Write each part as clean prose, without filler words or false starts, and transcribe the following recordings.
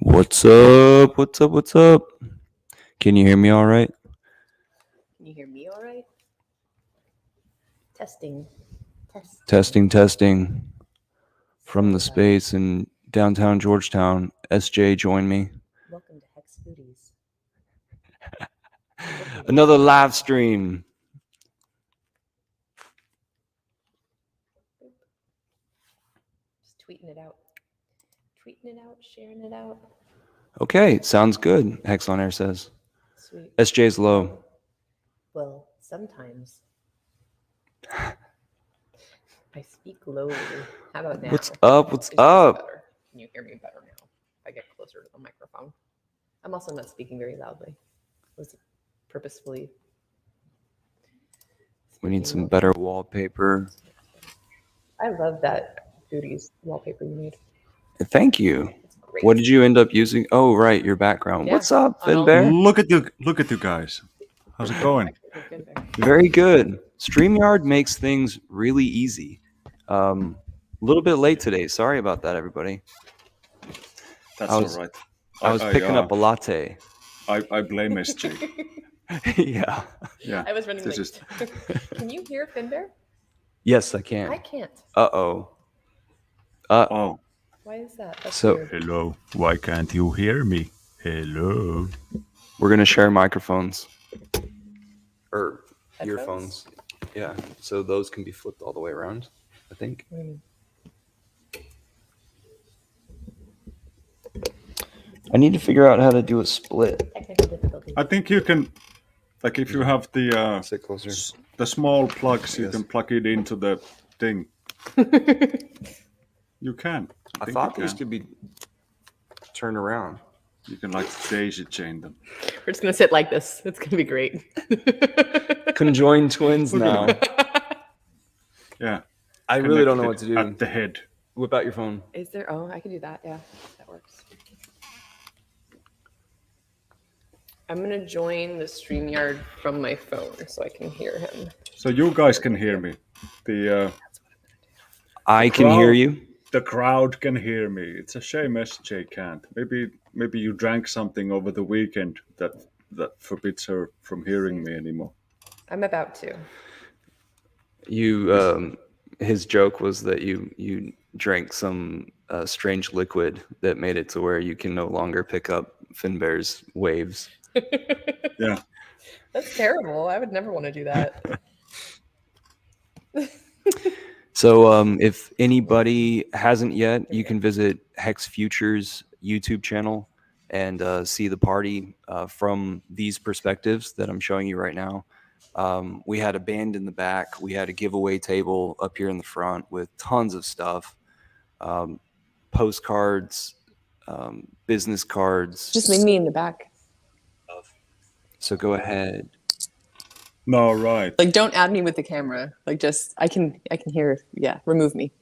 What's up? What's up? What's up? Can you hear me all right? Can you hear me all right? Testing. Testing. From the space in downtown Georgetown, SJ joined me. Welcome to HEXfutures. Another live stream. Just tweeting it out, sharing it out. Okay, sounds good, Hex on Air says. Sweet. SJ's low. Well, sometimes. I speak lowly. How about now? What's up? What's Is this up? better? Can you hear me better now? If I get closer to the microphone. I'm also not speaking very loudly. Was purposefully. We need some better wallpaper. I love that Booties wallpaper you made. Thank you. It's great. What did you end up using? Oh, right, your background. Yeah. What's up, Oh, no. Finbear? Look at you guys. How's it going? Very good. StreamYard makes things really easy. A little bit late today. Sorry about that, everybody. That's all right. I was picking up a latte. I blame SJ. Yeah. I was running late. Can you hear Finbear? Yes, I can. I can't. Uh-oh. Oh. Why is that? That's So weird. Hello. Why can't you hear me? Hello. we're gonna share microphones. Or Headphones? earphones. Yeah. So those can be flipped all the way around, I think. I need to figure out how to do a split. Technical difficulty. I think you can, like, if you have the Sit closer. the small plugs, you can plug it into the thing. You can. I think thought you these can. could be turned around. You can like daisy chain them. We're just gonna sit like this. It's gonna be great. Conjoined twins now. Yeah. I really don't know what connected to do. at the head. Whip out your phone. Is there? Oh, I can do that. Yeah, that works. I'm gonna join the StreamYard from my phone so I can hear him. So you guys can hear me. The I can hear you. The crowd can hear me. It's a shame SJ can't. Maybe you drank something over the weekend that forbids her from hearing me anymore. I'm about to. You his joke was that you drank some strange liquid that made it to where you can no longer pick up Finbear's waves. Yeah. That's terrible. I would never want to do that. So if anybody hasn't yet, you can visit HEXfutures YouTube channel and see the party from these perspectives that I'm showing you right now. We had a band in the back. We had a giveaway table up here in the front with tons of stuff, postcards, business cards. Just leave me in the back. So go ahead. No, right. Like, don't add me with the camera. Like, just I can hear. Yeah, remove me.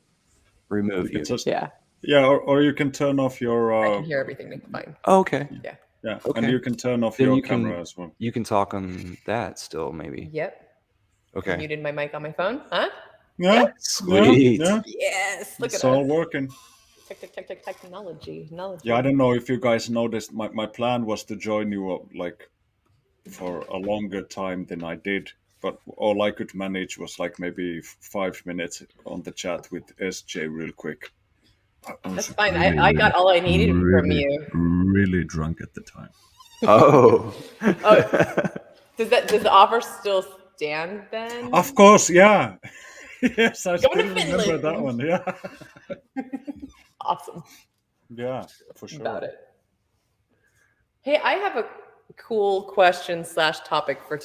Remove you. Yeah, Yeah, or you can turn off your. I can hear everything. Fine. Oh, okay. Yeah. Yeah, Okay. and you can turn off Then your you can- camera as well. You can talk on that still, maybe. Yep. I Okay. muted my mic on my phone. Huh? Yeah, Sweet. Yeah, Yes. Look it's at all us. working. Technology. Yeah, I don't know if you guys noticed. My plan was to join you like for a longer time than I did, but all I could manage was like maybe 5 minutes on the chat with SJ real quick. I was That's fine. I got all I needed from you. Really drunk at the time. Oh. Does the offer still stand then? Of course, yeah. Yes, I still Going to remember Finland. that one. Yeah, Awesome. yeah, for sure. About it. Hey, I have a cool question / topic for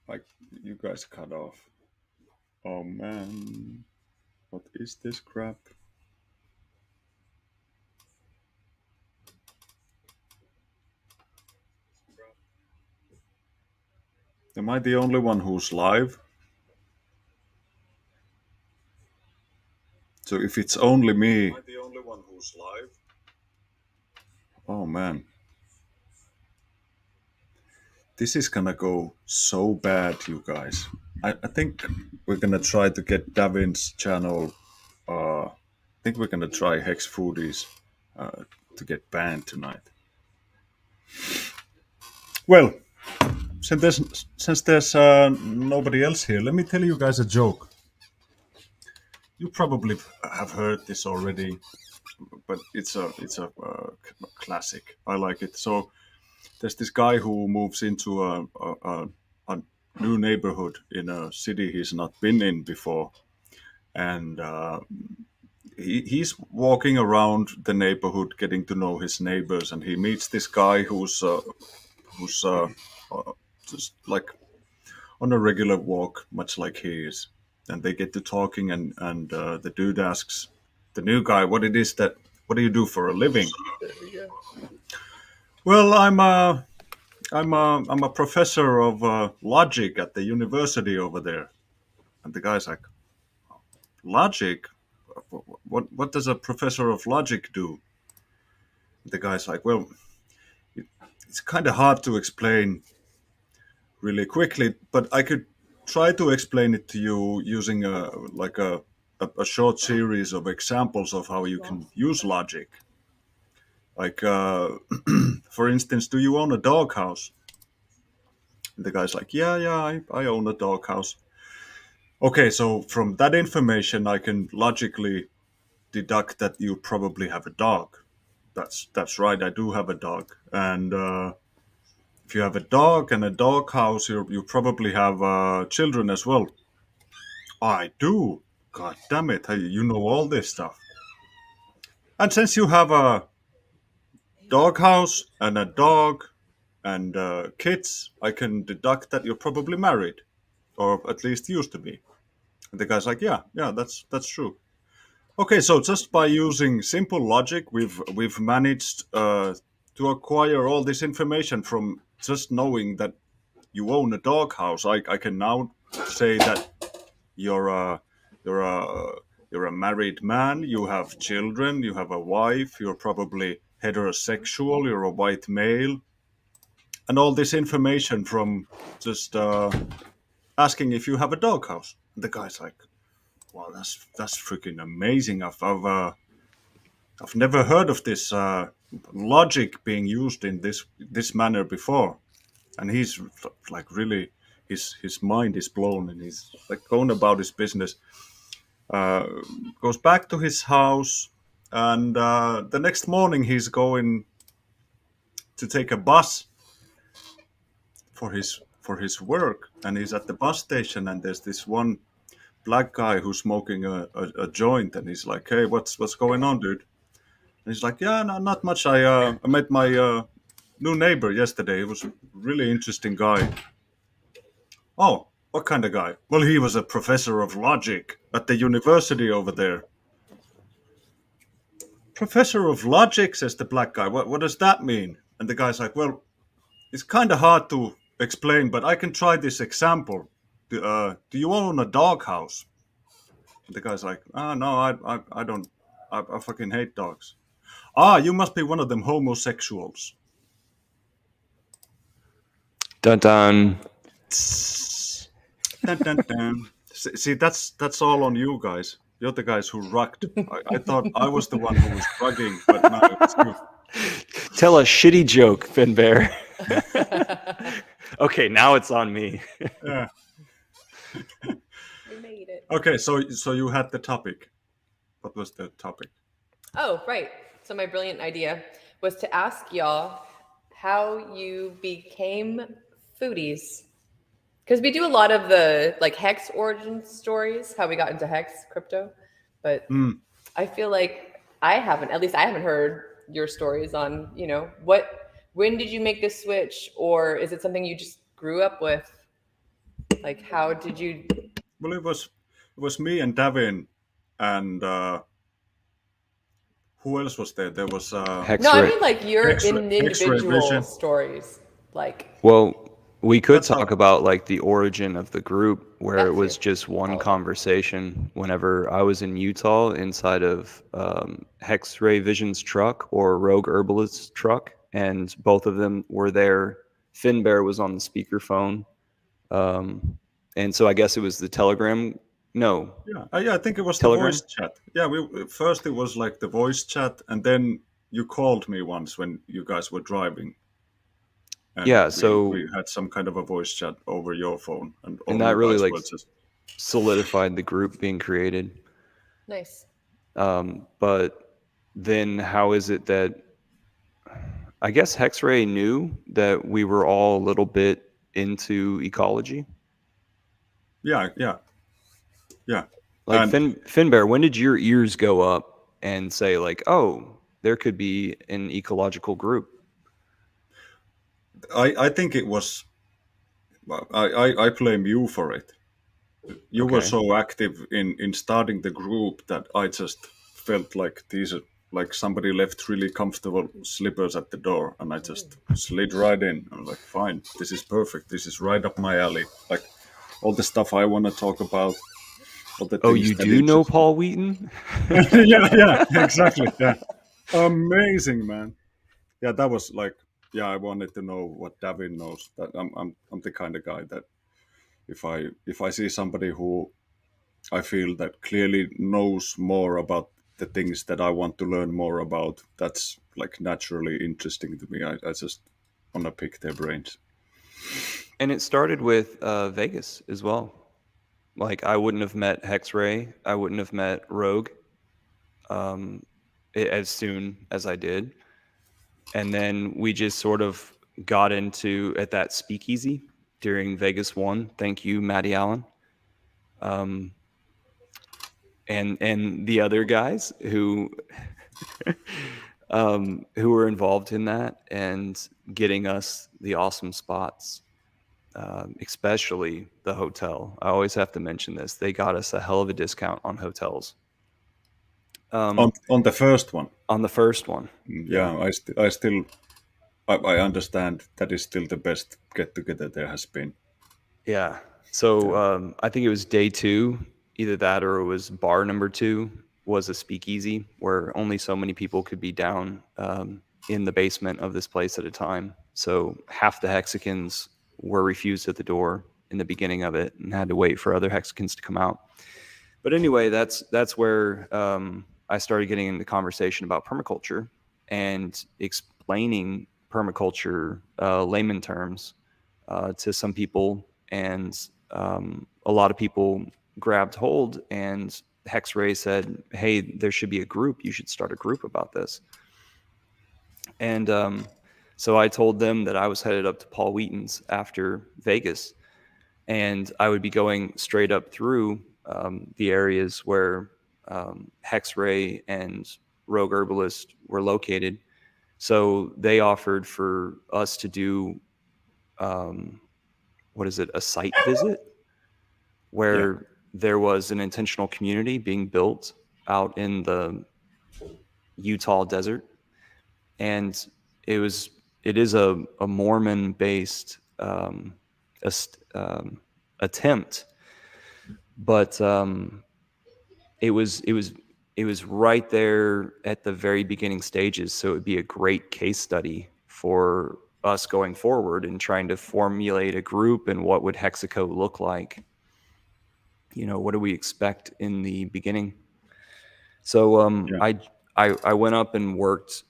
Like you guys cut off. Oh man, what is this crap? Am I the only one who's live? So if it's only me. Am I the only one who's live? Oh man. This is gonna go so bad, you guys. I think we're gonna try to get Davin's channel. I think we're gonna try Hex Foodies to get banned tonight. Well, since there's nobody else here, let me tell you guys a joke. You probably have heard this already, but it's a classic. I like it. So there's this guy who moves into a new neighborhood in a city he's not been in before, and he's walking around the neighborhood, getting to know his neighbors, and he meets this guy who's just like on a regular walk, much like he is, and they get to talking, and the dude asks the new guy, what do you do for a living? Well, I'm a professor of logic at the university over there. And the guy's like, logic? What does a professor of logic do? The guy's like, well, it's kind of hard to explain really quickly, but I could try to explain it to you using a short series of examples of how you can use logic. Like, for instance, do you own a doghouse? The guy's like, yeah, I own a doghouse. Okay, so from that information, I can logically deduct that you probably have a dog. That's right, I do have a dog. And if you have a dog and a doghouse, you probably have children as well. I do. God damn it, you know all this stuff. And since you have a doghouse and a dog and kids, I can deduct that you're probably married, or at least used to be. And the guy's like, yeah, that's true. Okay, so just by using simple logic, we've managed to acquire all this information from just knowing that you own a doghouse, I can now say that you're a you're a you're a married man. You have children. You have a wife. You're probably heterosexual. You're a white male, and all this information from just asking if you have a doghouse. And the guy's like, "Wow, that's freaking amazing. I've never heard of this logic being used in this manner before." And he's like really, his mind is blown, and he's like going about his business. Goes back to his house, and the next morning he's going to take a bus for his work, and he's at the bus station, and there's this one black guy who's smoking a joint, and he's like, "Hey, what's going on, dude?" And he's like, "Yeah, no, not much. I met my new neighbor yesterday. He was a really interesting guy." "Oh, what kind of guy?" "Well, he was a professor of logic at the university over there." "Professor of logic," says the black guy. What does that mean?" And the guy's like, "Well, it's kind of hard to explain, but I can try this example. Do you own a doghouse?" And the guy's like, "Ah, no, I don't. I fucking hate dogs." "Ah, you must be one of them homosexuals." Dun dun. Dun, dun, dun. See, that's all on you guys. You're the guys who rugged. I thought I was the one who was rugging, but no, it's you. Tell a shitty joke, Finbear. Okay, now it's on me. Yeah. We made it. Okay, so you had the topic. What was the topic? Oh, right. So my brilliant idea was to ask y'all how you became foodies. Because we do a lot of the like Hex origin stories, how we got into Hex crypto. But I feel like I haven't heard your stories on, when did you make this switch? Or is it something you just grew up with? Like, how did you? Well, it was me and Davin, and who else was there? There was No, I mean like your individual HexRayVision. stories. Like, Well, we could That's how- talk about like the origin of the group, where That it was too. just one conversation whenever I was in Utah inside of HexRayVision's truck or Rogue Herbalist's truck, and both of them were there. Finbear was on the speakerphone. And so I guess it was the Telegram. No, Yeah, I think it was Telegram? the voice chat. Yeah, first it was like the voice chat, and then you called me once when you guys were driving. And Yeah, so- we had some kind of a voice chat over your phone, and all and that you really guys like were just solidified the group being created. nice. But then how is it that I guess Hexray knew that we were all a little bit into ecology? yeah. Like And- Finbear, when did your ears go up and say like, oh, there could be an ecological group? I think it was. I blame you for it. You were Okay. so active in starting the group that I just felt like these are like somebody left really comfortable slippers at the door, and I just slid right in. I was like, fine, this is perfect. This is right up my alley. Like all the stuff I want to talk about. All the Oh, things you that do know interest me. Paul Wheaton? yeah, exactly. Yeah, amazing, man. Yeah, that was like, yeah, I wanted to know what Davin knows. That I'm the kind of guy that if I see somebody who I feel that clearly knows more about the things that I want to learn more about, that's like naturally interesting to me. I just want to pick their brains. And it started with Vegas as well. Like I wouldn't have met Hexray, I wouldn't have met Rogue as soon as I did. And then we just sort of got into at that speakeasy during Vegas 1. Thank you, Matty Allen. And the other guys who who were involved in that and getting us the awesome spots, especially the hotel. I always have to mention this. They got us a hell of a discount on hotels. On the first one, On the first one. yeah, I still I understand that is still the best get together there has been. Yeah. So I think it was day 2, either that or it was bar number 2 was a speakeasy where only so many people could be down in the basement of this place at a time. So half the Hexicans were refused at the door in the beginning of it and had to wait for other Hexicans to come out. But anyway, that's where I started getting into conversation about permaculture and explaining permaculture layman terms to some people, and a lot of people grabbed hold. And HexRay said, "Hey, there should be a group. You should start a group about this." And so I told them that I was headed up to Paul Wheaton's after Vegas, and I would be going straight up through the areas where HexRay and Rogue Herbalist were located. So they offered for us to do a site visit where there was an intentional community being built out in the Utah desert, and it is a Mormon based attempt, but it was right there at the very beginning stages, so it would be a great case study for us going forward and trying to formulate a group and what would Hexico look like. What do we expect in the beginning? So I went up and worked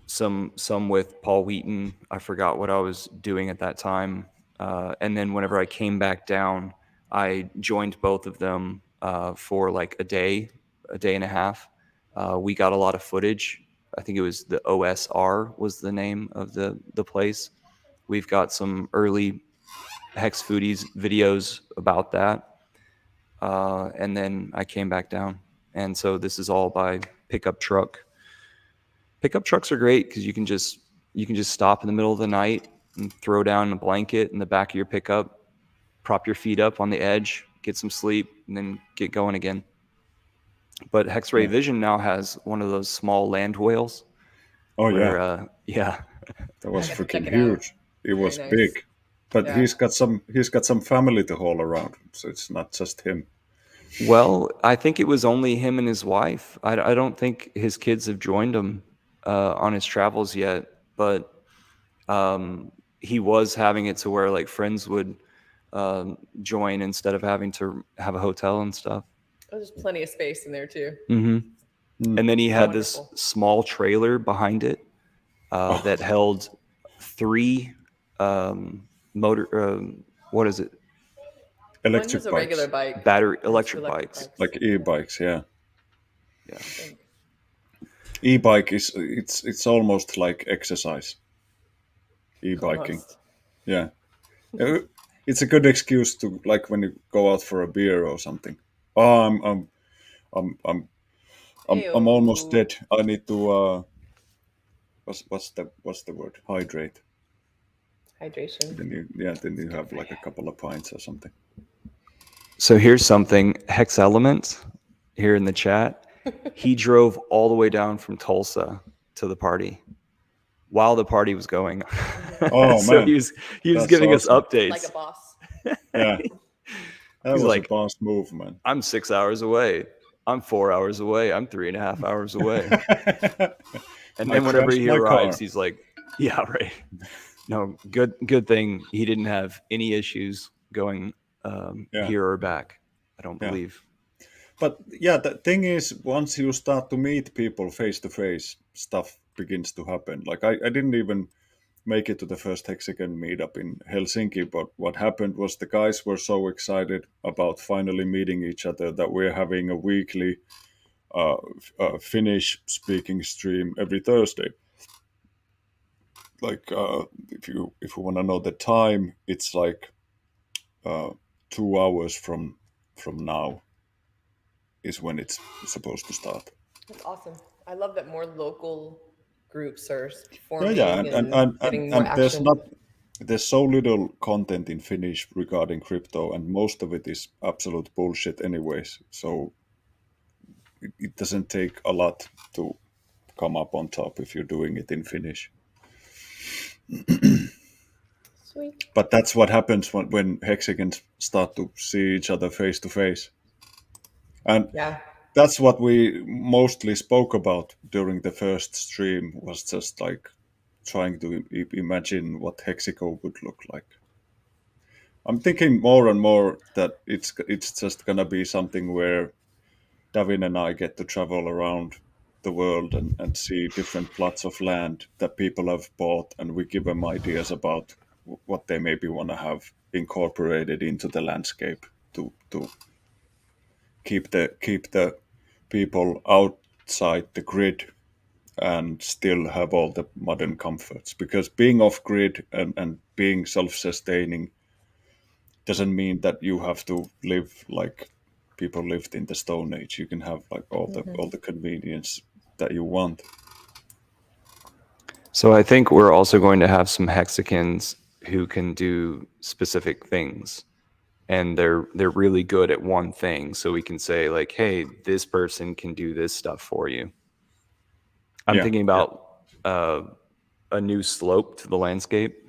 some with Paul Wheaton. I forgot what I was doing at that time. And then whenever I came back down, I joined both of them for like a day and a half. We got a lot of footage. I think it was the OSR was the name of the place. We've got some early Hex Foodies videos about that. And then I came back down. And so this is all by pickup truck. Pickup trucks are great because you can just stop in the middle of the night and throw down a blanket in the back of your pickup, prop your feet up on the edge, get some sleep, and then get going again. But HexRayVision now has one of those small land whales. Oh where, yeah, that was I got to freaking check it out. huge. It was nice. big, but Yeah. he's got some family to haul around, so it's not just him. Well, I think it was only him and his wife. I don't think his kids have joined him on his travels yet, but he was having it to where like friends would join instead of having to have a hotel and stuff. Oh, there's plenty of space in there too. And then he had this Wonderful. small trailer behind it that held 3 motor. What is it? Electric One was a bikes, regular bike. Battery and electric 2 bikes. like e-bikes. Yeah, Yeah. I think. e-bike is it's almost like exercise. E-biking. Almost. Yeah. It's a good excuse to, like, when you go out for a beer or something. Oh, I'm almost Ew. dead. I need to what's the word? Hydrate. Hydration. Then you have like a couple of pints or something. So here's something. Hex Element here in the chat. He drove all the way down from Tulsa to the party while the party was going. Oh So man, he was That's giving awesome. us updates. Like a boss. Yeah, that He's was like, a boss move, man. I'm 6 hours away. I'm 4 hours away. I'm 3.5 hours away. And then whenever he arrives, he's like, yeah, right. No, good thing he didn't have any issues going here or back, I don't believe. But yeah, the thing is, once you start to meet people face to face, stuff begins to happen. Like I didn't even make it to the first Hexican meetup in Helsinki, but what happened was the guys were so excited about finally meeting each other that we're having a weekly Finnish speaking stream every Thursday. Like if you want to know the time, it's like 2 hours from now is when it's supposed to start. That's awesome. I love that more local groups are forming and getting more action. There's so little content in Finnish regarding crypto, and most of it is absolute bullshit anyways. So it doesn't take a lot to come up on top if you're doing it in Finnish. Sweet. But that's what happens when Hexicans start to see each other face to face. And Yeah. that's what we mostly spoke about during the first stream, was just like trying to imagine what Hexico would look like. I'm thinking more and more that it's just gonna be something where Davin and I get to travel around the world and see different plots of land that people have bought, and we give them ideas about what they maybe want to have incorporated into the landscape to keep the people outside the grid and still have all the modern comforts. Because being off grid and being self-sustaining doesn't mean that you have to live like people lived in the Stone Age. You can have like all the convenience that you want. So I think we're also going to have some Hexicans who can do specific things, and they're really good at one thing. So we can say like, hey, this person can do this stuff for you. I'm Yeah, thinking about a new slope to the landscape.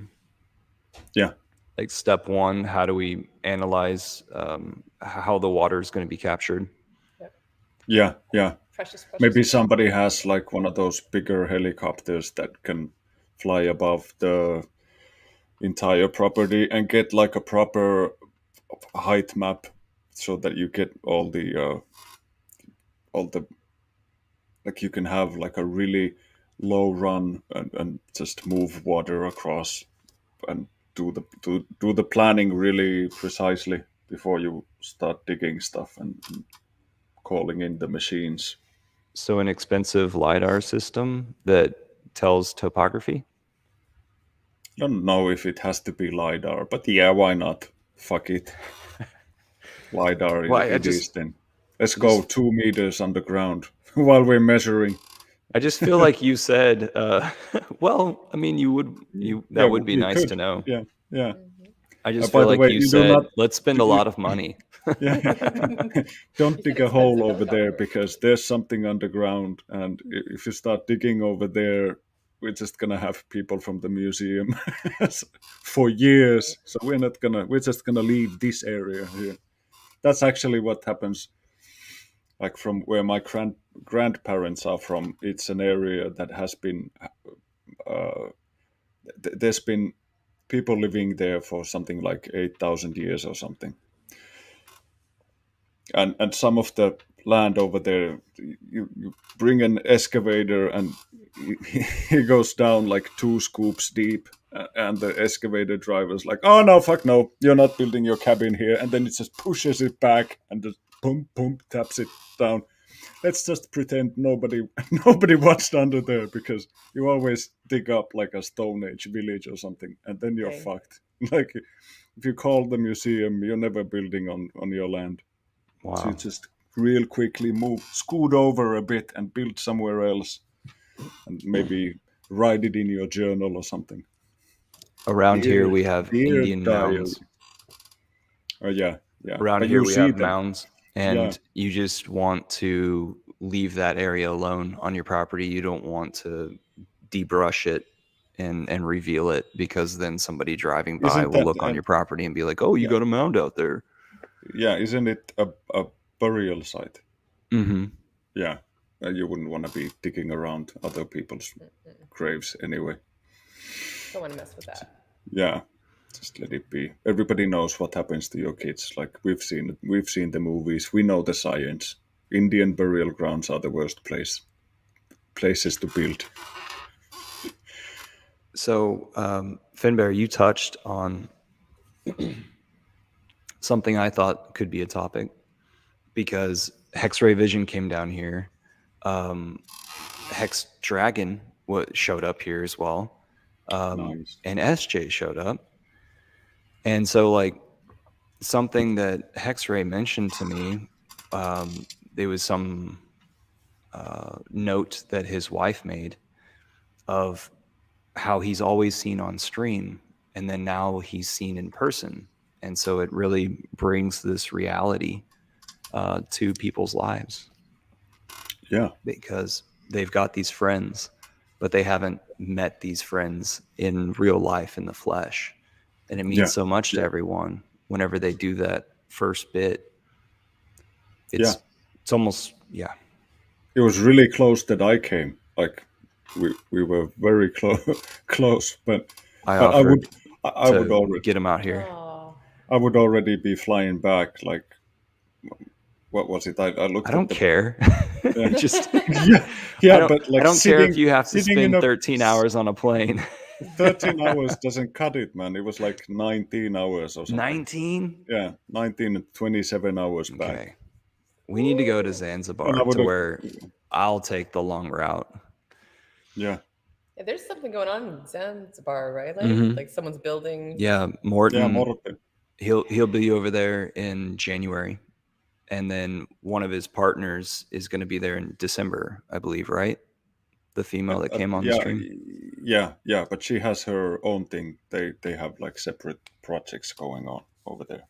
yeah, Like step one, how do we analyze how the water is going to be captured? Yep. yeah. Precious. Maybe somebody has like one of those bigger helicopters that can fly above the entire property and get like a proper height map, so that you get all the like, you can have like a really low run and just move water across and do the planning really precisely before you start digging stuff and calling in the machines. So an expensive LiDAR system that tells topography. I don't know if it has to be LiDAR, but yeah, why not? Fuck it. LiDAR Well, it is then. Let's go 2 meters underground while we're measuring. I just feel like you said, well, I mean, that Yeah, would be you nice could. to know. Yeah. I just By feel the like way, you you do said, not. let's spend a lot of money. Yeah. Don't dig a hole over there, because there's something underground, and if you start digging over there, we're just gonna have people from the museum for years. So we're just gonna leave this area here. That's actually what happens. Like from where my grandparents are from, it's an area that has been there's been people living there for something like 8,000 years or something. And some of the land over there, you bring an excavator and he goes down like 2 scoops deep, and the excavator driver's like, oh no, fuck no, you're not building your cabin here. And then it just pushes it back and just boom boom taps it down. Let's just pretend nobody nobody watched under there, because you always dig up like a Stone Age village or something, and then you're Okay. fucked. Like, if you call the museum, you're never building on your land. So you Wow. just real quickly scoot over a bit and build somewhere else, and maybe write it in your journal or something. Around here, Dear, we have dear Indian diary. mounds. Oh yeah, yeah. Around But here, you we see have them. mounds, Yeah, and you just want to leave that area alone on your property. You don't want to debrush it and reveal it, because then somebody driving by isn't will that? look on your property and be like, oh, you Yeah, got a mound out there. yeah. Isn't it a burial site? Mm-hmm. Yeah, you wouldn't want to be digging around other people's graves anyway. Don't want to mess with that. Yeah, just let it be. Everybody knows what happens to your kids. Like, we've seen it. We've seen the movies. We know the science. Indian burial grounds are the worst places to build. So, Finbear, you touched on something I thought could be a topic, because HexRayVision came down here. HexDragon showed up here as well. Nice. And SJ showed up. And so, like, something that HexRay mentioned to me, there was some note that his wife made of how he's always seen on stream, and then now he's seen in person. And so it really brings this reality to people's lives, Yeah, because they've got these friends, but they haven't met these friends in real life, in the flesh. and it means Yeah. so much to Yeah. everyone whenever they do that first bit. It's Yeah. it's almost It was really close that I came. Like we were very close, but I but I offered would I would to already get him out here. Oh, I would already be flying back. Like what was it? I I looked don't at the care. yeah. Just yeah I yeah, don't but I like don't care if you have to sitting in spend a 13 hours on a plane. 13 hours doesn't cut it, man. It was like 19 hours or something. 19? Yeah, 19 and 27 hours back. Okay. We need to go to And Zanzibar I would to have where I'll take the long route. yeah. yeah, there's something going on in Zanzibar, right? Like, Mhm. like someone's building. Yeah, Yeah, Morton, Morten. he'll be over there in January, and then one of his partners is going to be there in December, I believe, right? The female that came on the Yeah, stream. yeah, but she has her own thing. They have like separate projects going on over there.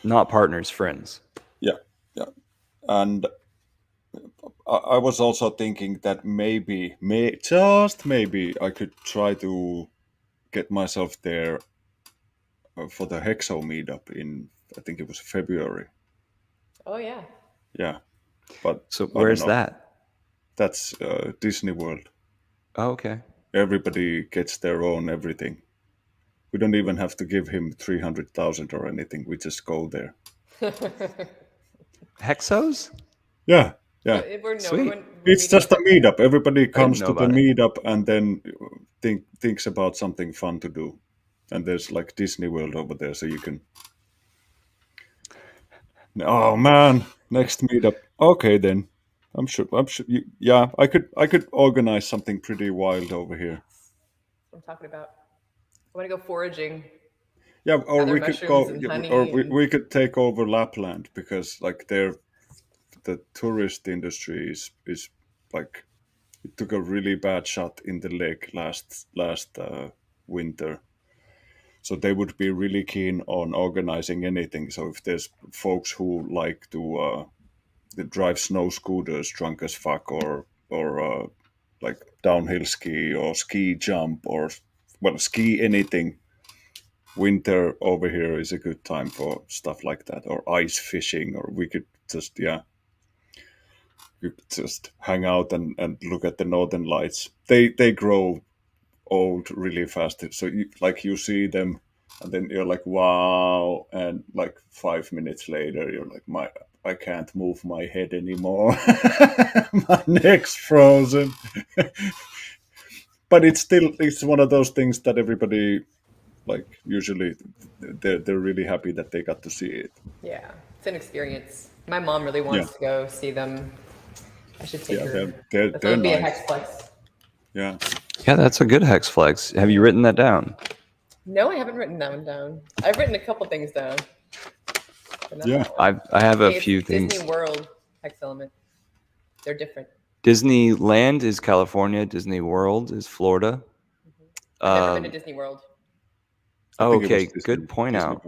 Not partners, friends. Yeah, yeah. And I was also thinking that just maybe, I could try to get myself there for the Hexo meetup in, I think it was February. Oh yeah. Yeah, but So I don't where's know. that? That's Disney World. Oh, okay. Everybody gets their own everything. We don't even have to give him 300,000 or anything. We just go there. Hexos? Yeah, So yeah. we're Sweet. we're It's meeting just a meetup. Everybody didn't comes know to the about it. meetup and then thinks about something fun to do. And there's like Disney World over there, so you can. Oh man, next meetup. Okay then. I'm sure. Yeah, I could organize something pretty wild over here. That's what I'm talking about. I want to go foraging, Yeah, or gather we could mushrooms go, and yeah, or honey, and we could take over Lapland because like the tourist industry is like it took a really bad shot in the leg last winter. So they would be really keen on organizing anything. So if there's folks who like to drive snow scooters drunk as fuck, or like downhill ski or ski jump or well ski anything, winter over here is a good time for stuff like that, or ice fishing, or we could just you could just hang out and look at the northern lights. They grow old really fast. So you see them, and then you're like, wow, and like 5 minutes later, you're like, I can't move my head anymore. My neck's frozen. But it's one of those things that everybody like usually they're really happy that they got to see it. yeah, it's an experience. My mom really Yeah, wants to go see them. I should take yeah, her. That's they're gonna be a nice. hex flex. Yeah, Yeah, that's a good hex flex. Have you written that down? No, I haven't written that one down. I've written a couple things down, but not yeah. that one. I have a Hey, few it's things. Disney World hex element. They're different. Disneyland is California. Disney World is Florida. I've never been to Um, Disney World. I oh, think it was okay. Good point Disney. out.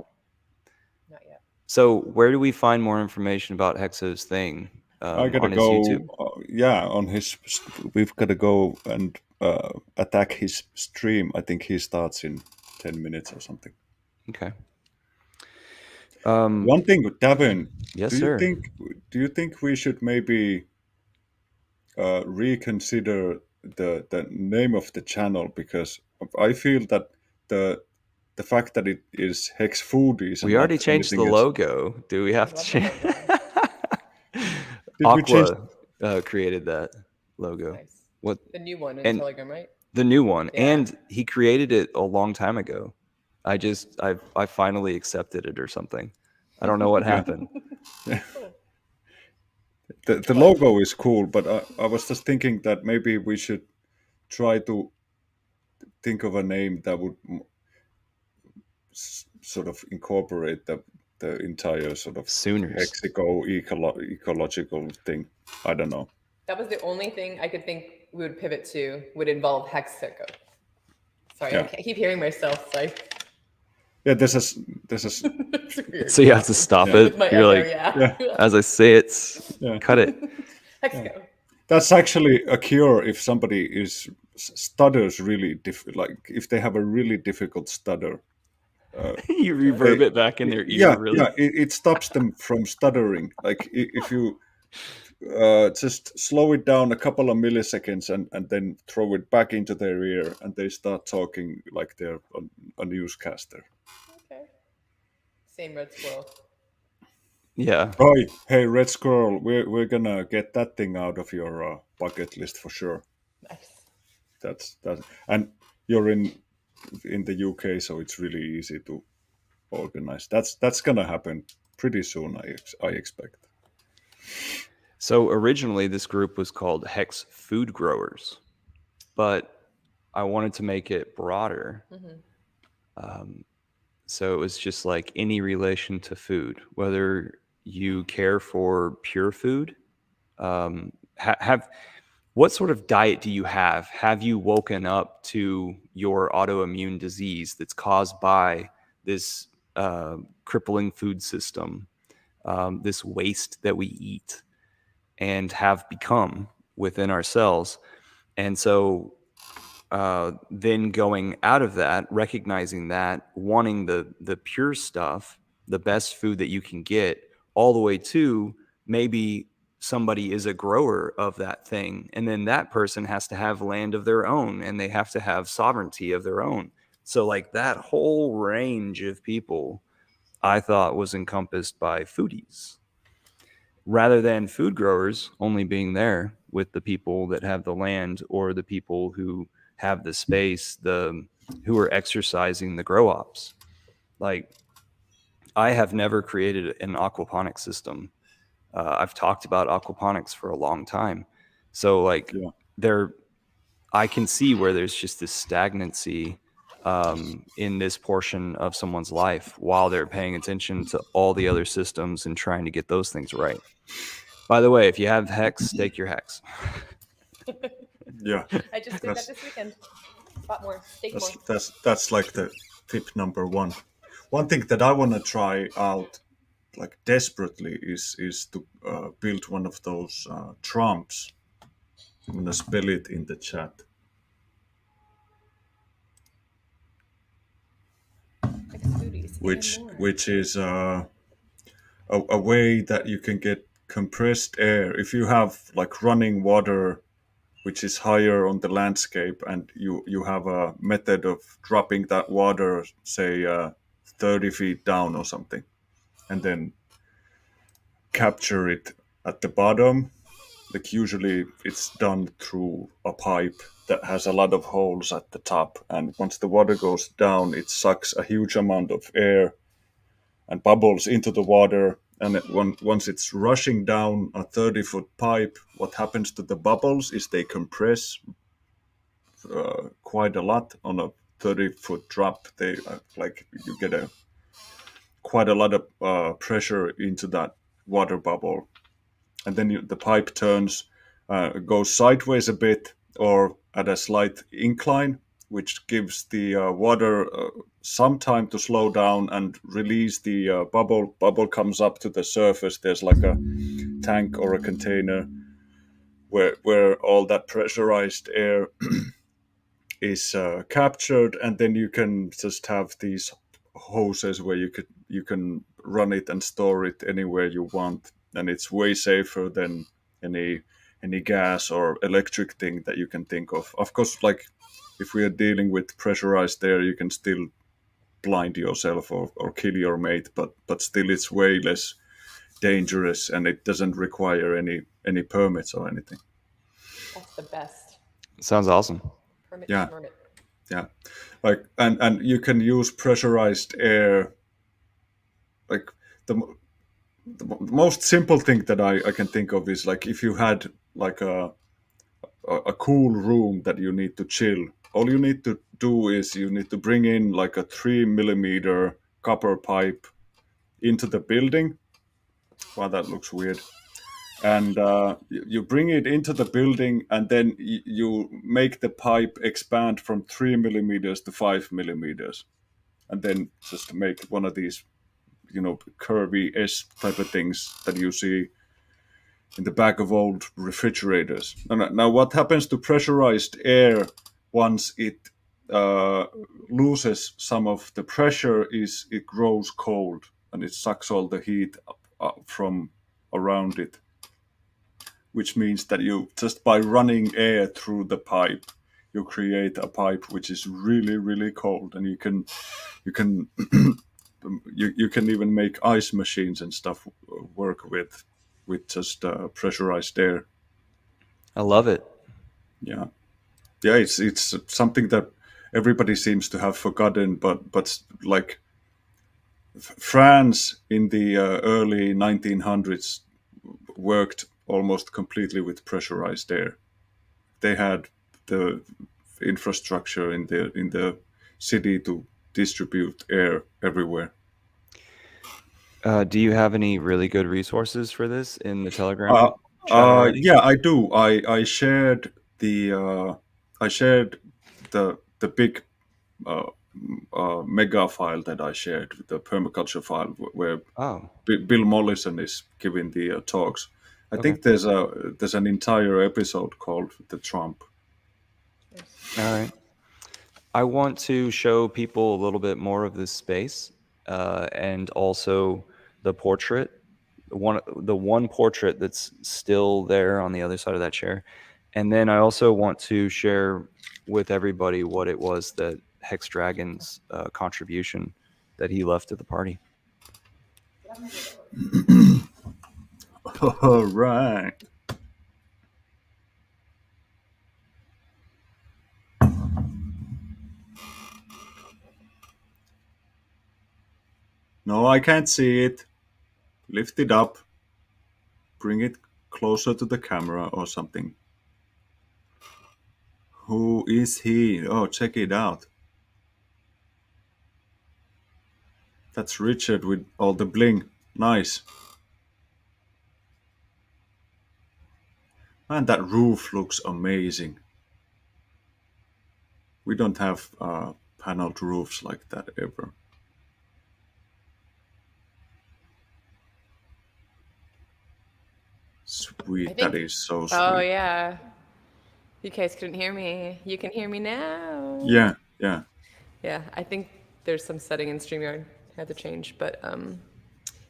Not yet. So where do we find more information about Hexo's thing I gotta on his go. YouTube? Yeah, on his. We've gotta go and attack his stream. I think he starts in 10 minutes or something. Okay. One thing, Davin. Yes, do you sir. think? Do you think we should maybe reconsider the name of the channel, because I feel that the fact that it is Hex Foodies and We already not changed the anything else. logo. Do we have to Love the change? logo. Did we change? Aqua created that logo. Nice. What The new one in and Telegram, right? the new one, Yeah. and he created it a long time ago. I finally accepted it or something. I don't know what happened. The logo is cool, but I was just thinking that maybe we should try to think of a name that would sort of incorporate the entire sort of Sooners. ecological thing. I don't know. That was the only thing I could think we would pivot to would involve Hexico. Sorry, Yeah. I keep hearing myself. Sorry. Yeah, this is It's weird. So you have to stop Yeah. it. With my You're echo, like, yeah. as I say it, Yeah. cut it. Hexico. that's actually a cure if somebody stutters really like if they have a really difficult stutter. You reverb it back in their ear, yeah, really? it stops them from stuttering. Like if you just slow it down a couple of milliseconds and then throw it back into their ear, and they start talking like they're a newscaster. Okay. Same red squirrel. Yeah. Hi, hey, Red Squirrel, we're gonna get that thing out of your bucket list for sure. Nice. That's that, and you're in the UK, so it's really easy to organize. That's gonna happen pretty soon. I expect. So originally, this group was called Hex Food Growers, but I wanted to make it broader. So it was just like any relation to food, whether you care for pure food, have what sort of diet do you have? Have you woken up to your autoimmune disease that's caused by this crippling food system, this waste that we eat and have become within ourselves? And so then going out of that, recognizing that, wanting the pure stuff, the best food that you can get, all the way to maybe somebody is a grower of that thing, and then that person has to have land of their own, and they have to have sovereignty of their own. So like that whole range of people, I thought was encompassed by foodies, rather than food growers only being there with the people that have the land or the people who have the space, the who are exercising the grow ops. Like I have never created an aquaponics system. I've talked about aquaponics for a long time. So like Yeah. there, I can see where there's just this stagnancy in this portion of someone's life while they're paying attention to all the other systems and trying to get those things right. By the way, if you have Hex, take your Hex. Yeah, I just did that this weekend. Bought more. Steak more. that's like the tip number one. One thing that I want to try out, like desperately, is to build one of those trumps. I'm gonna spell it in the chat. Like foodies. And more. Which is a way that you can get compressed air if you have like running water which is higher on the landscape, and you have a method of dropping that water, say 30 feet down or something, and then capture it at the bottom. Like usually it's done through a pipe that has a lot of holes at the top, and once the water goes down, it sucks a huge amount of air and bubbles into the water. And once it's rushing down a 30-foot pipe, what happens to the bubbles is they compress quite a lot on a 30-foot drop. They like you get quite a lot of pressure into that water bubble, and then the pipe turns, goes sideways a bit or at a slight incline, which gives the water some time to slow down and release the bubble. Bubble comes up to the surface. There's like a tank or a container where all that pressurized air is captured, and then you can just have these hoses where you can run it and store it anywhere you want, and it's way safer than any gas or electric thing that you can think of. Of course, like if we are dealing with pressurized air, you can still blind yourself or kill your mate, but still it's way less dangerous, and it doesn't require any permits or anything. That's the best. Sounds awesome. Permit. Yeah. Yeah, like and you can use pressurized air. Like the most simple thing that I can think of is like if you had like a cool room that you need to chill. All you need to do is you need to bring in like a 3 millimeter copper pipe into the building. Wow, that looks weird. And you bring it into the building, and then you make the pipe expand from 3 millimeters to 5 millimeters, and then just make one of these, curvy S type of things that you see in the back of old refrigerators. Now what happens to pressurized air once it loses some of the pressure is it grows cold and it sucks all the heat up from around it, which means that you just by running air through the pipe, you create a pipe which is really, really cold, and you can you can even make ice machines and stuff work with just pressurized air. I love it. Yeah, it's something that everybody seems to have forgotten, but like France in the early 1900s worked almost completely with pressurized air. They had the infrastructure in the city to distribute air everywhere. Do you have any really good resources for this in the Telegram chat already? Yeah, I do. I shared the the big mega file that I shared, the permaculture file where Oh, Bill Mollison is giving the talks. I okay. think there's an entire episode called the Trump. All right. I want to show people a little bit more of this space, and also the portrait, the one portrait that's still there on the other side of that chair. And then I also want to share with everybody what it was that HexDragon's contribution that he left at the party. All right. No, I can't see it. Lift it up. Bring it closer to the camera or something. Who is he? Oh, check it out. That's Richard with all the bling. Nice. Man, that roof looks amazing. We don't have paneled roofs like that ever. Sweet, that is so sweet. Oh yeah. You guys couldn't hear me. You can hear me now. Yeah. Yeah, I think there's some setting in StreamYard I had to change, but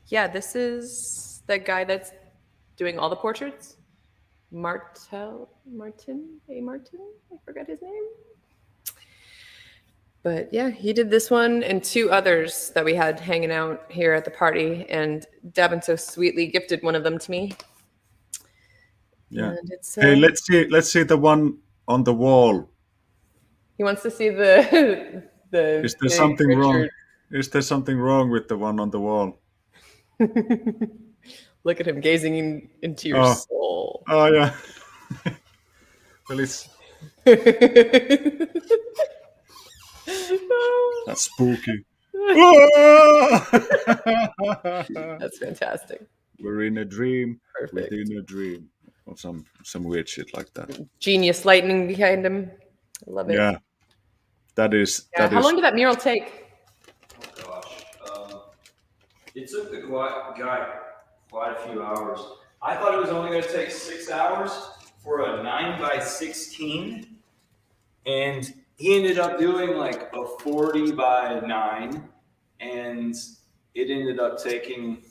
yeah, this is the guy that's doing all the portraits. Martin, I forgot his name. But yeah, he did this one and two others that we had hanging out here at the party, and Devin so sweetly gifted one of them to me. Yeah. And it's, Hey, let's see the one on the wall. he wants to see the the. Is there something wrong? Is there something wrong with the one on the wall? Look at him gazing into your soul. Oh yeah. Well, it's that's spooky. That's fantastic. We're in a dream. Perfect. Within a dream, or some weird shit like that. Genius lightning behind him. I love it. Yeah, that is. Yeah. How long did that mural take? Oh gosh, it took the guy quite a few hours. I thought it was only going to take 6 hours for a 9x16, and he ended up doing like a 40x9, and it ended up taking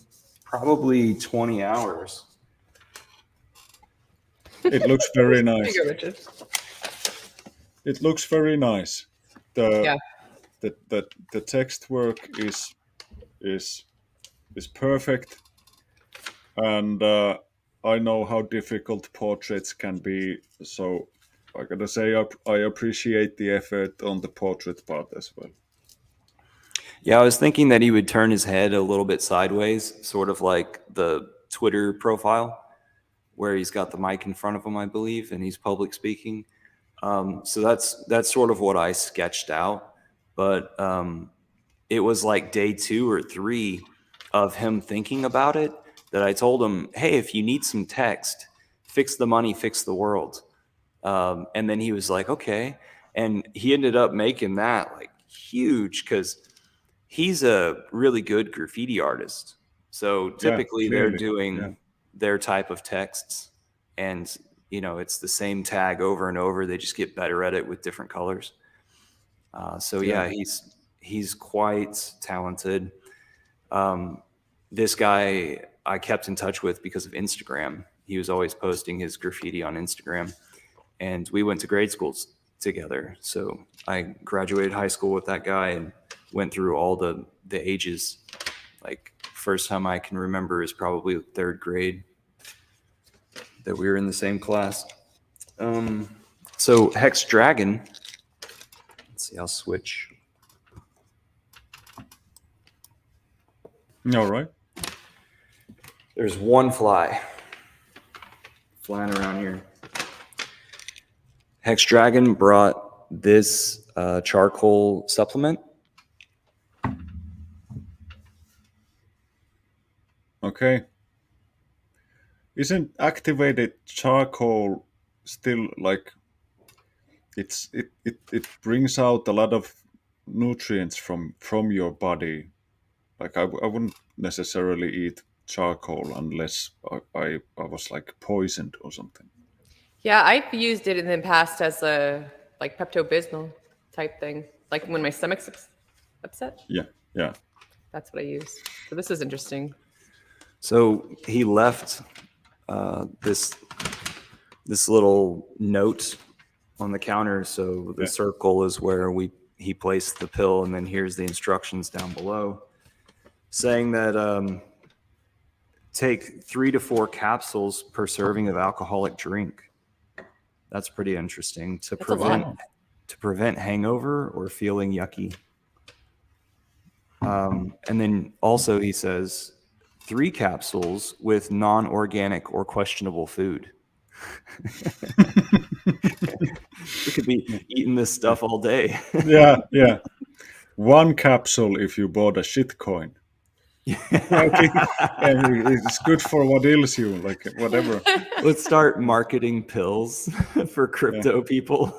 probably 20 hours. It looks very nice. There you go, Richard. It looks very nice. Yeah. The text work is perfect, and I know how difficult portraits can be, so I gotta say I appreciate the effort on the portrait part as well. Yeah, I was thinking that he would turn his head a little bit sideways, sort of like the Twitter profile, where he's got the mic in front of him, I believe, and he's public speaking. So that's sort of what I sketched out. But it was like day 2 or 3 of him thinking about it that I told him, hey, if you need some text, fix the money, fix the world. And then he was like, okay. And he ended up making that like huge because he's a really good graffiti artist. So typically they're doing their type of texts, and you know, it's the same tag over and over. They just get better at it with different colors. So yeah, he's quite talented. This guy I kept in touch with because of Instagram. He was always posting his graffiti on Instagram, and we went to grade schools together. So I graduated high school with that guy and went through all the ages. Like first time I can remember is probably third grade that we were in the same class. So HexDragon. Let's see. I'll switch. All right. There's one fly flying around here. HexDragon brought this charcoal supplement. Okay. Isn't activated charcoal still like it brings out a lot of nutrients from your body? Like I wouldn't necessarily eat charcoal unless I was like poisoned or something. Yeah, I've used it in the past as a like Pepto-Bismol type thing. Like when my stomach's upset, Yeah, yeah. that's what I use. So this is interesting. So he left this little note on the counter. So the circle is where he placed the pill, and then here's the instructions down below, saying that take 3 to 4 capsules per serving of alcoholic drink. That's pretty interesting to prevent hangover or feeling yucky. And then also he says 3 capsules with non-organic or questionable food. We could be eating this stuff all day. Yeah. 1 capsule if you bought a shit coin. Okay. And it's good for what ails you, like whatever. Let's start marketing pills for crypto people.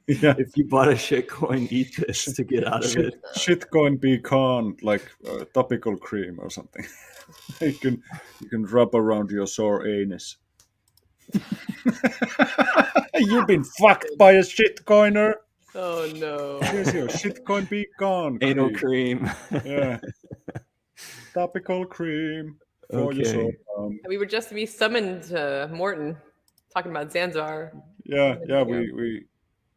Yeah. If you bought a shit coin, eat this to get out of it. Shit coin pecan, like topical cream or something. you can rub around your sore anus. You've been fucked by a shit coiner. Oh no. Here's your shit coin pecan Anal cream. Yeah. Topical cream for your sore. We summoned Morton talking about Zanzar. Yeah.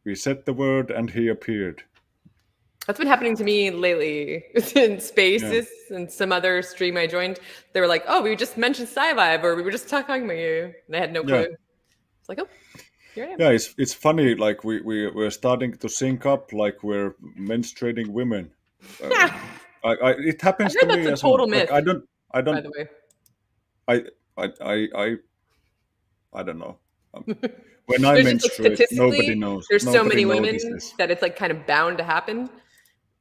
We said the word and he appeared. That's been happening to me lately in Spaces and some other stream I joined. They were like, "Oh, we just mentioned Sci-Vibe, or we were just talking about you." And they had no clue. It's like, "Oh, here I am." Yeah, it's funny. Like we're starting to sync up, like we're menstruating women. It happens to me that's a as total well. myth. Like, I don't. By the way, I don't know. When I menstruate, nobody knows. There's so many women notices. that it's like kind of bound to happen,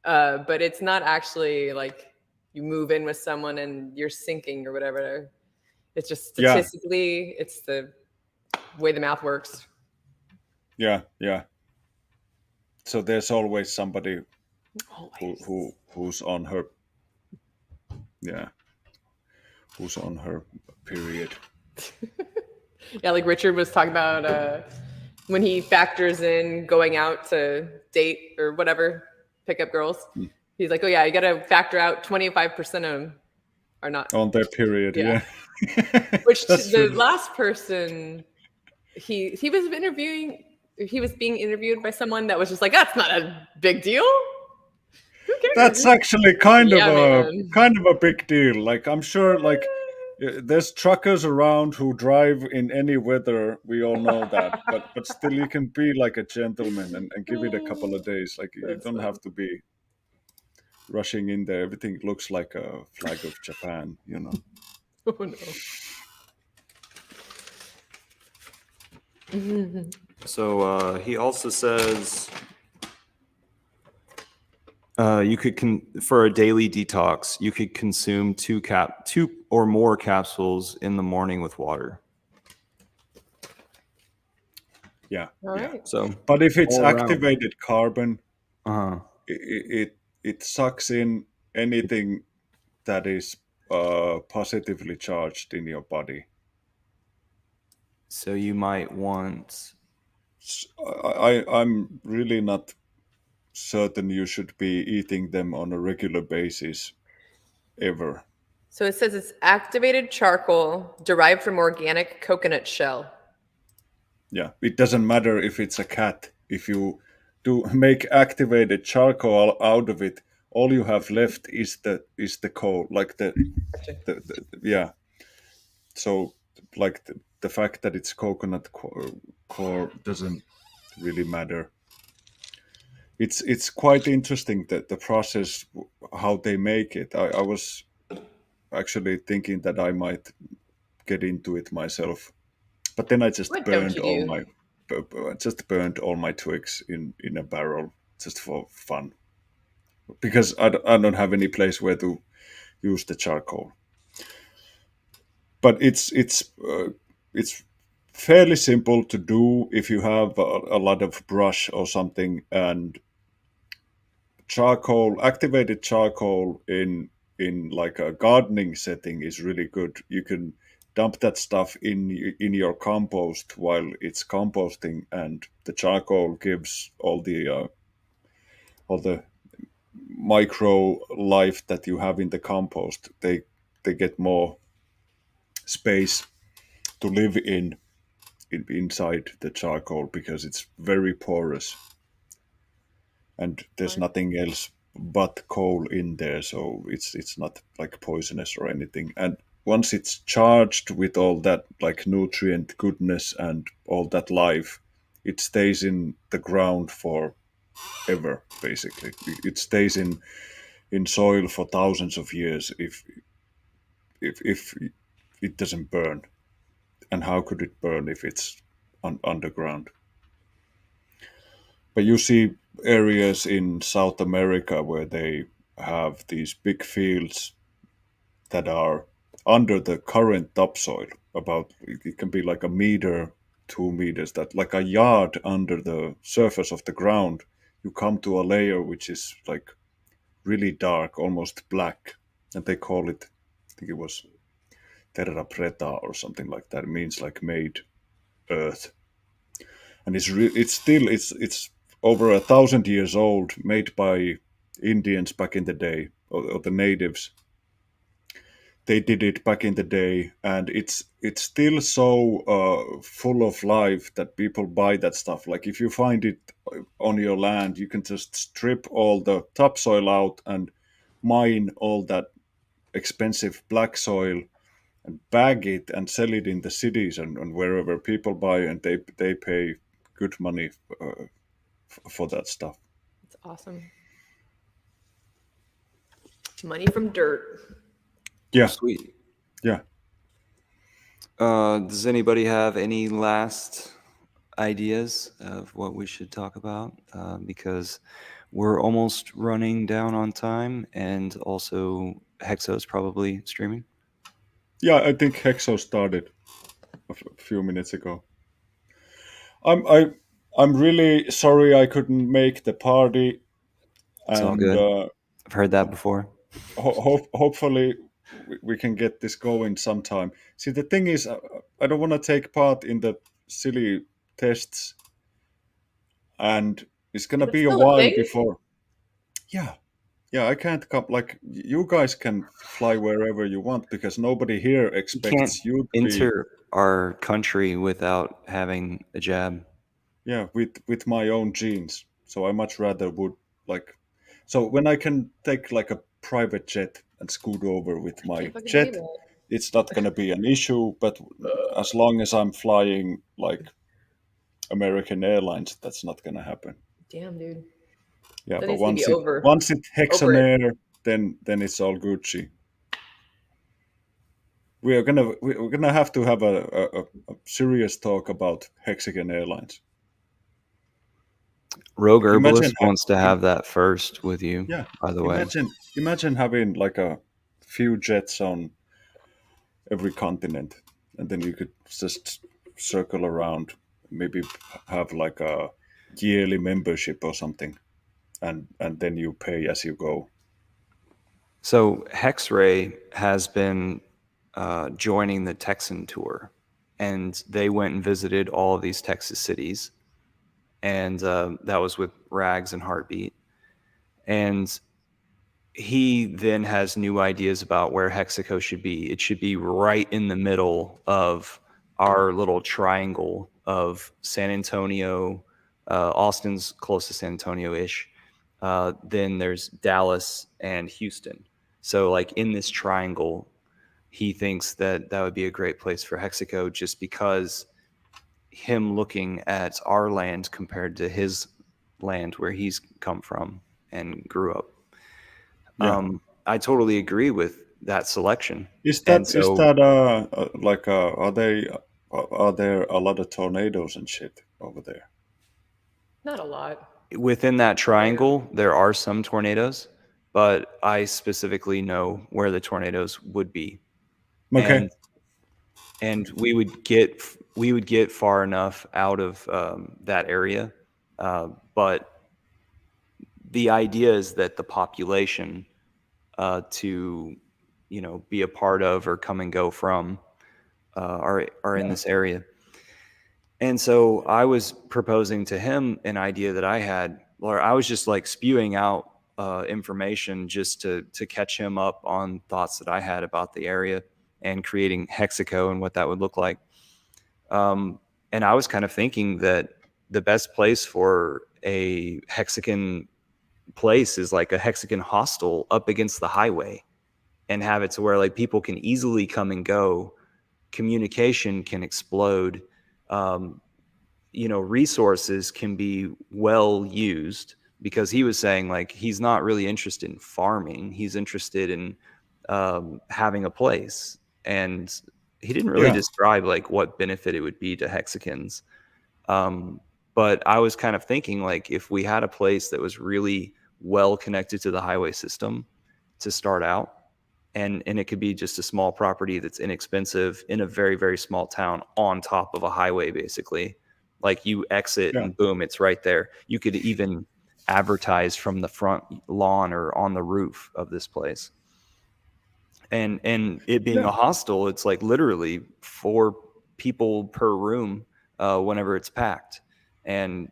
but it's not actually like you move in with someone and you're syncing or whatever. It's just statistically, it's the way the math works. Yeah. So there's always somebody who's on her. Yeah. Who's on her period. Yeah, like Richard was talking about when he factors in going out to date or whatever, pick up girls. He's like, oh yeah, you got to factor out 25% of them are not on their period. Yeah. Which the last person he was interviewing, he was being interviewed by someone that was just like, that's not a big deal. Who cares? That's actually kind of a big deal. Like I'm sure, like. There's truckers around who drive in any weather. We all know that, but still, you can be like a gentleman and give it a couple of days. Like you don't have to be rushing in there. Everything looks like a flag of Japan, you know. Oh no. So he also says you could for a daily detox, you could consume 2 or more capsules in the morning with water. Yeah. All right. So, but if it's activated carbon, it sucks in anything that is positively charged in your body. So you might want. I'm really not certain you should be eating them on a regular basis ever. So it says it's activated charcoal derived from organic coconut shell. Yeah, it doesn't matter if it's a cat. If you do make activated charcoal out of it, all you have left is the coal, like Gotcha. yeah. So like the fact that it's coconut core doesn't really matter. It's quite interesting that the process, how they make it. I was actually thinking that I might get into it myself, but then I just What don't you do? just burned all my twigs in a barrel just for fun, because I don't have any place where to use the charcoal. But it's fairly simple to do if you have a lot of brush or something. And activated charcoal in like a gardening setting is really good. You can dump that stuff in your compost while it's composting, and the charcoal gives all the micro life that you have in the compost. They get more space to live inside the charcoal because it's very porous, and there's Fun. nothing else but coal in there, so it's not like poisonous or anything. And once it's charged with all that like nutrient goodness and all that life, it stays in the ground for ever. Basically, it stays in soil for thousands of years if it doesn't burn. And how could it burn if it's underground? But you see areas in South America where they have these big fields that are under the current topsoil. About it can be like a meter, 2 meters, that like a yard under the surface of the ground. You come to a layer which is like really dark, almost black, and they call it. I think it was terra preta or something like that. It means like made earth, and it's over 1,000 years old, made by Indians back in the day, or the natives. They did it back in the day, and it's still so full of life that people buy that stuff. Like if you find it on your land, you can just strip all the topsoil out and mine all that expensive black soil and bag it and sell it in the cities and wherever people buy, and they pay good money for that stuff. It's awesome. Money from dirt. Yeah, Sweet. yeah. Does anybody have any last ideas of what we should talk about? Because we're almost running down on time, and also Hexo's probably streaming. Yeah, I think Hexo started a few minutes ago. I'm really sorry I couldn't make the party, It's all and good. I've heard that before. hopefully we can get this going sometime. See, the thing is, I don't want to take part in the silly tests, and it's gonna That's be a still a while thing? before. Yeah, yeah, I can't come. Like you guys can fly wherever you want because nobody here You can't expects you to be. enter our country without having a jab. Yeah, with my own genes. So I much rather would like. So when I can take like a private jet and scoot over with I my can't fucking believe jet, it. it's not going to be an issue. But as long as I'm flying like American Airlines, that's not going to happen. Damn, dude. Yeah, That but needs to be over. once it Over it. Hexonair, then it's all Gucci. We're gonna have to have a serious talk about Hexican Airlines. Rogue Imagine, Herbalist wants to have that first with you, yeah, by the way. imagine having like a few jets on every continent, and then you could just circle around, maybe have like a yearly membership or something, and then you pay as you go. So HexRay has been joining the Texan tour, and they went and visited all of these Texas cities, and that was with Rags and Heartbeat. And he then has new ideas about where Hexaco should be. It should be right in the middle of our little triangle of San Antonio. Austin's close to San Antonio-ish. Then there's Dallas and Houston. So like in this triangle, he thinks that that would be a great place for Hexaco, just because him looking at our land compared to his land where he's come from and grew up. Yeah. I totally agree with that selection. Is And that so like are there a lot of tornadoes and shit over there? Not a lot. within that triangle, there are some tornadoes, but I specifically know where the tornadoes would be. Okay. And we would get far enough out of that area, but the idea is that the population to be a part of or come and go from are in this area. And so I was proposing to him an idea that I had, or I was just like spewing out information just to catch him up on thoughts that I had about the area and creating Hexaco and what that would look like. And I was kind of thinking that the best place for a Hexican place is like a Hexican hostel up against the highway, and have it to where like people can easily come and go, communication can explode, resources can be well used, because he was saying like he's not really interested in farming, he's interested in having a place. And he didn't really describe like what benefit it would be to Hexicans. But I was kind of thinking like if we had a place that was really well connected to the highway system to start out, and it could be just a small property that's inexpensive in a very, very small town on top of a highway, basically. Like you exit and boom, it's right there. You could even advertise from the front lawn or on the roof of this place. And it being a hostel, it's like literally 4 people per room whenever it's packed. And,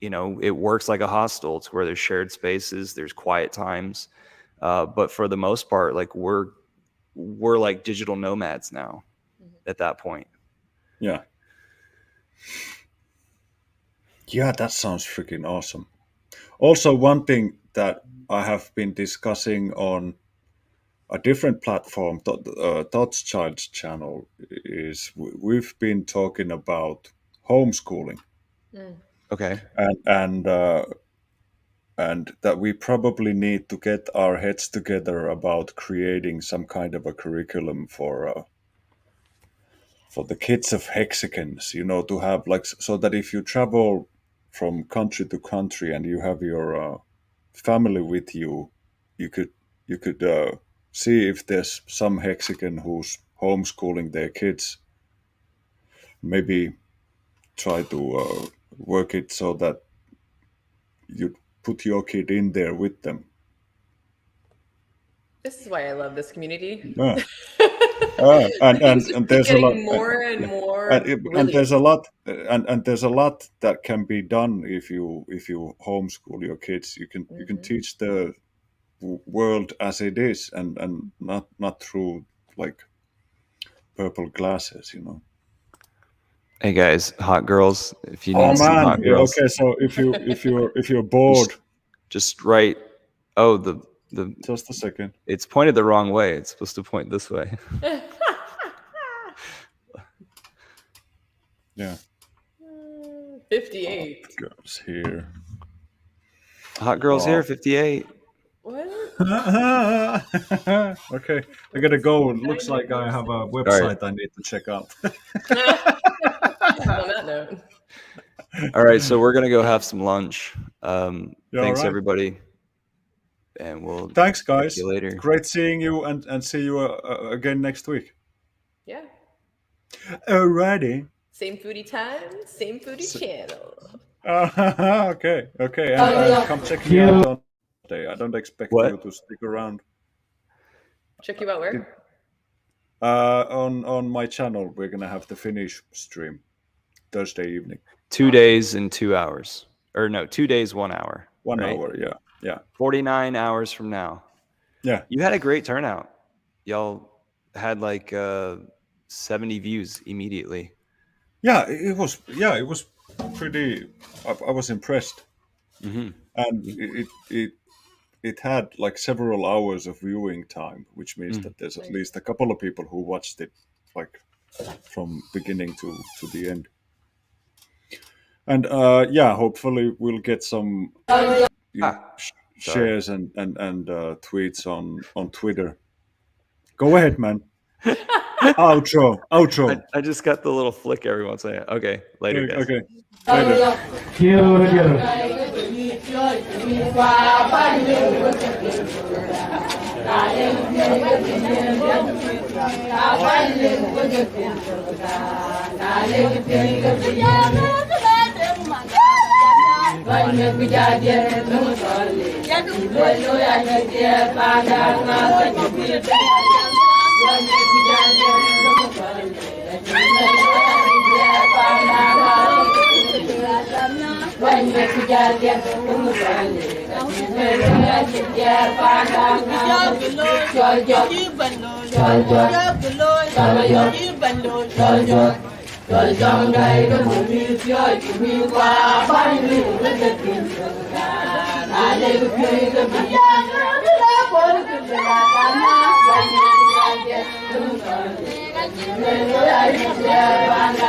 it works like a hostel. It's where there's shared spaces, there's quiet times. But for the most part, like we're like digital nomads now at that point. Yeah. Yeah, that sounds freaking awesome. Also, one thing that I have been discussing on a different platform, Thought's Child's channel, is we've been talking about homeschooling. Okay. And that we probably need to get our heads together about creating some kind of a curriculum for the kids of Hexicans, to have like, so that if you travel from country to country and you have your family with you, you could see if there's some Hexican who's homeschooling their kids. Maybe try to work it so that you put your kid in there with them. This is why I love this community. Yeah. And there's a lot more and more, and there's a lot and there's a lot that can be done if you homeschool your kids. You can teach the world as it is, and not through like purple glasses, Hey guys, hot girls, if you need some hot girls. Okay, so if you're bored, just write. Oh, the just a second. It's pointed the wrong way. It's supposed to point this way. Yeah. 58. Hot girls here. Hot girls here, 58. What? Okay, I gotta go. It looks like I have a website I need to check out. On that note. All right, so we're gonna go have some lunch. Thanks, right. everybody, and we'll. Thanks, guys. See you later. Great seeing you, and see you again next week. Yeah. Alrighty. Same foodie time, same foodie channel. Okay. And come check me out on Thursday. I don't expect you to stick around. Check you out where? On my channel, we're gonna have the Finnish stream Thursday evening. 2 days and 2 hours, or no, 2 days, 1 hour. 1 hour, yeah. Yeah. 49 hours from now. Yeah. You had a great turnout. Y'all had like 70 views immediately. Yeah, it was pretty. I was impressed, and it had like several hours of viewing time, which means that there's at least a couple of people who watched it like from beginning to the end. And hopefully we'll get some shares and tweets on Twitter. Go ahead, man. Outro. I just got the little flick every once in a while. Okay, later, guys. Okay. Later.